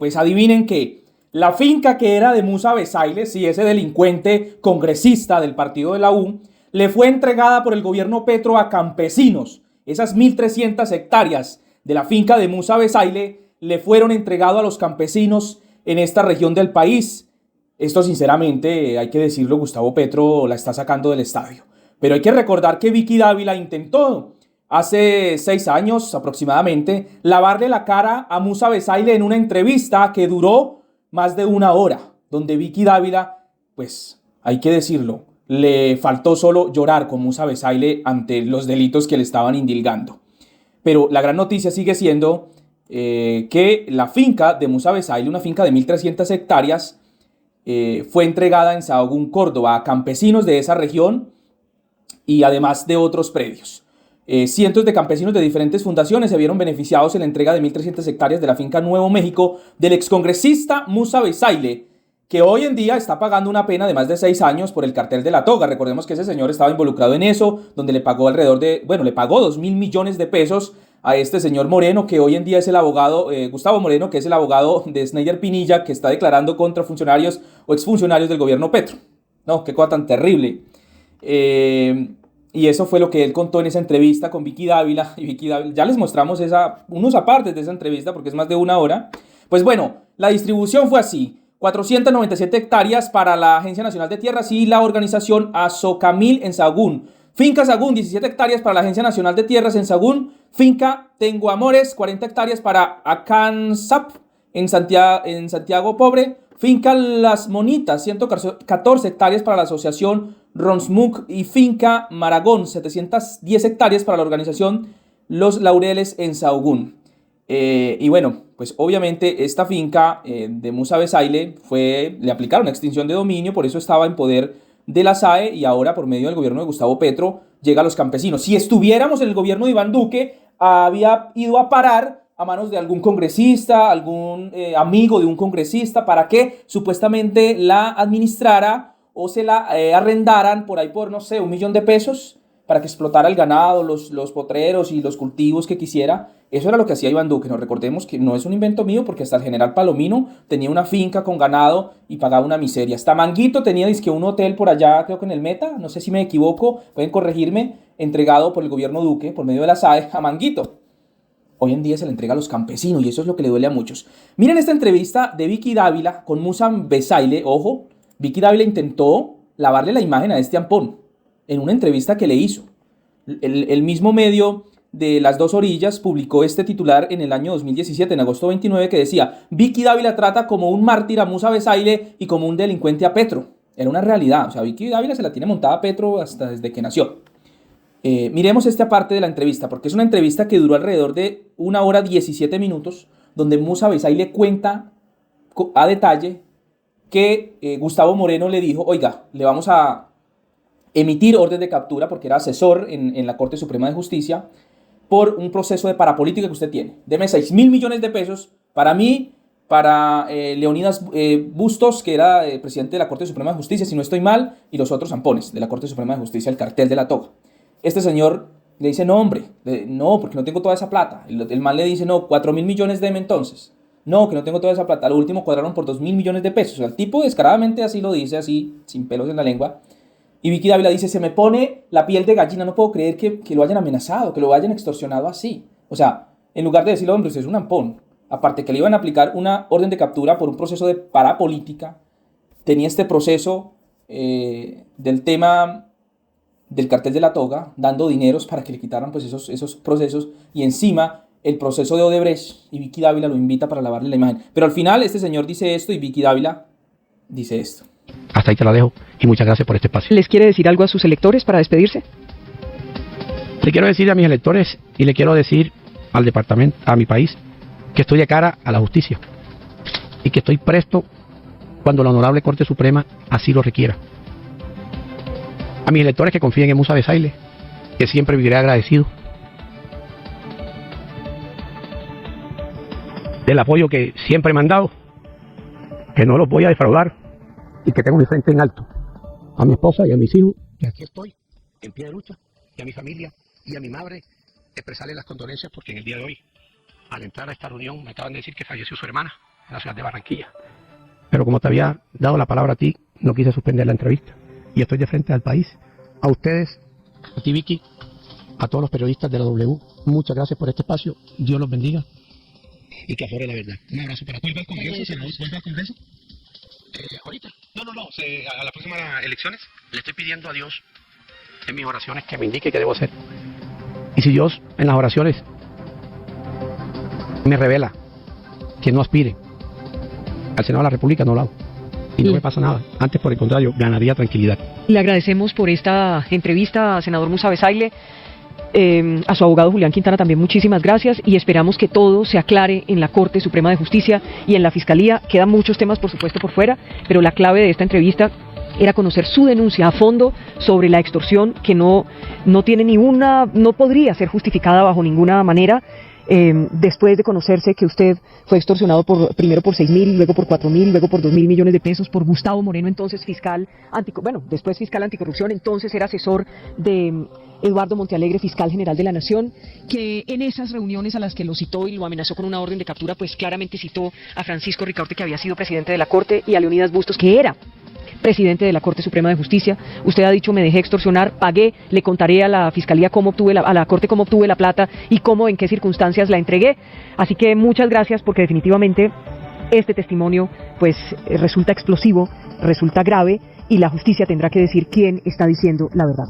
Pues adivinen qué. La finca que era de Musa Besaile, sí, ese delincuente congresista del partido de la U, le fue entregada por el gobierno Petro a campesinos. Esas 1.300 hectáreas de la finca de Musa Besaile le fueron entregadas a los campesinos en esta región del país. Esto sinceramente, hay que decirlo, Gustavo Petro la está sacando del estadio. Pero hay que recordar que Vicky Dávila intentó hace 6 años aproximadamente lavarle la cara a Musa Besaile en una entrevista que duró más de 1 hora, donde Vicky Dávila, pues hay que decirlo, le faltó solo llorar con Musa Besaile ante los delitos que le estaban indilgando. Pero la gran noticia sigue siendo que la finca de Musa Besaile, una finca de 1.300 hectáreas, fue entregada en Sahagún, Córdoba, a campesinos de esa región y además de otros predios. Cientos de campesinos de diferentes fundaciones se vieron beneficiados en la entrega de 1.300 hectáreas de la finca Nuevo México del excongresista Musa Besaile, que hoy en día está pagando una pena de más de 6 años por el cartel de la toga. Recordemos que ese señor estaba involucrado en eso, donde le pagó le pagó 2.000 millones de pesos a este señor Moreno, que hoy en día es el abogado, Gustavo Moreno, que es el abogado de Snyder Pinilla, que está declarando contra funcionarios o exfuncionarios del gobierno Petro. No, qué cosa tan terrible. Y eso fue lo que él contó en esa entrevista con Vicky Dávila. Y Vicky Dávila, ya les mostramos unos apartes de esa entrevista porque es más de 1 hora. Pues bueno, la distribución fue así: 497 hectáreas para la Agencia Nacional de Tierras y la organización Azocamil en Sahagún. Finca Sahagún, 17 hectáreas para la Agencia Nacional de Tierras en Sahagún. Finca Tengo Amores, 40 hectáreas para Acansap en Santiago Pobre. Finca Las Monitas, 114 hectáreas para la Asociación Ronsmuc. Y Finca Maragón, 710 hectáreas para la organización Los Laureles en Sahagún. Y bueno, pues obviamente esta finca de Musa Besaile le aplicaron extinción de dominio, por eso estaba en poder de la SAE y ahora por medio del gobierno de Gustavo Petro llega a los campesinos. Si estuviéramos en el gobierno de Iván Duque, había ido a parar a manos de algún congresista, algún amigo de un congresista, para que supuestamente la administrara o se la arrendaran por ahí por, no sé, 1 millón de pesos para que explotara el ganado, los potreros y los cultivos que quisiera. Eso era lo que hacía Iván Duque. Nos recordemos que no es un invento mío, porque hasta el general Palomino tenía una finca con ganado y pagaba una miseria. Hasta Manguito tenía dizque un hotel por allá, creo que en el Meta, no sé si me equivoco, pueden corregirme, entregado por el gobierno Duque, por medio de la SAE, a Manguito. Hoy en día se le entrega a los campesinos y eso es lo que le duele a muchos. Miren esta entrevista de Vicky Dávila con Musa Besaile. Ojo, Vicky Dávila intentó lavarle la imagen a este ampón en una entrevista que le hizo. El mismo medio de Las Dos Orillas publicó este titular en el año 2017, en agosto 29, que decía: Vicky Dávila trata como un mártir a Musa Besaile y como un delincuente a Petro. Era una realidad. O sea, Vicky Dávila se la tiene montada a Petro hasta desde que nació. Miremos esta parte de la entrevista, porque es una entrevista que duró alrededor de 1 hora 17 minutos, donde Musa Besaile cuenta a detalle que Gustavo Moreno le dijo: oiga, le vamos a emitir orden de captura, porque era asesor en la Corte Suprema de Justicia, por un proceso de parapolítica que usted tiene. Deme 6.000 millones de pesos para mí, para Leonidas Bustos, que era presidente de la Corte Suprema de Justicia, si no estoy mal, y los otros zampones de la Corte Suprema de Justicia, el cartel de la toga. Este señor le dice: no, hombre, no, porque no tengo toda esa plata. El man le dice: no, 4.000 millones deme entonces. No, que no tengo toda esa plata. Lo último cuadraron por 2.000 millones de pesos. O sea, el tipo descaradamente así lo dice, así, sin pelos en la lengua. Y Vicky Dávila dice: se me pone la piel de gallina, no puedo creer que lo hayan amenazado, que lo hayan extorsionado así. O sea, en lugar de decirle: hombre, usted es un ampón. Aparte que le iban a aplicar una orden de captura por un proceso de parapolítica, tenía este proceso del tema del cartel de la toga, dando dineros para que le quitaran pues esos procesos, y encima el proceso de Odebrecht, y Vicky Dávila lo invita para lavarle la imagen. Pero al final este señor dice esto y Vicky Dávila dice esto. Hasta ahí te la dejo y muchas gracias por este espacio. ¿Les quiere decir algo a sus electores para despedirse? Le quiero decir a mis electores y le quiero decir al departamento, a mi país, que estoy de cara a la justicia y que estoy presto cuando la Honorable Corte Suprema así lo requiera. A mis electores que confíen en Musa Besaile, que siempre viviré agradecido del apoyo que siempre me han dado, que no los voy a defraudar y que tengo mi frente en alto. A mi esposa y a mis hijos, que aquí estoy, en pie de lucha, y a mi familia y a mi madre, expresarle las condolencias porque en el día de hoy, al entrar a esta reunión, me acaban de decir que falleció su hermana. en la ciudad de Barranquilla. Pero como te había dado la palabra a ti, no quise suspender la entrevista. Y estoy de frente al país. A ustedes, a ti Vicky, a todos los periodistas de la W, muchas gracias por este espacio. Dios los bendiga. Y que aflore la verdad. Un abrazo para todos. ¿Vuelve al Congreso, senador? ¿Vuelve al Congreso? Ahorita. No. A las próximas elecciones le estoy pidiendo a Dios en mis oraciones que me indique qué debo hacer. Y si Dios en las oraciones me revela que no aspire al Senado de la República, no lo hago. Y no me pasa nada. Antes, por el contrario, ganaría tranquilidad. Le agradecemos por esta entrevista, senador Musa Besaile. A su abogado Julián Quintana también muchísimas gracias y esperamos que todo se aclare en la Corte Suprema de Justicia y en la Fiscalía. Quedan muchos temas, por supuesto, por fuera, pero la clave de esta entrevista era conocer su denuncia a fondo sobre la extorsión que no podría ser justificada bajo ninguna manera. Después de conocerse que usted fue extorsionado primero por 6.000, luego por 4.000, luego por 2.000 millones de pesos por Gustavo Moreno, entonces después fiscal anticorrupción, entonces era asesor de Eduardo Montealegre, fiscal general de la Nación, que en esas reuniones a las que lo citó y lo amenazó con una orden de captura, pues claramente citó a Francisco Ricaurte, que había sido presidente de la Corte, y a Leonidas Bustos, que era presidente de la Corte Suprema de Justicia. Usted ha dicho, me dejé extorsionar, pagué, le contaré a la Fiscalía a la Corte cómo obtuve la plata y en qué circunstancias la entregué. Así que muchas gracias, porque definitivamente este testimonio pues resulta explosivo, resulta grave, y la justicia tendrá que decir quién está diciendo la verdad.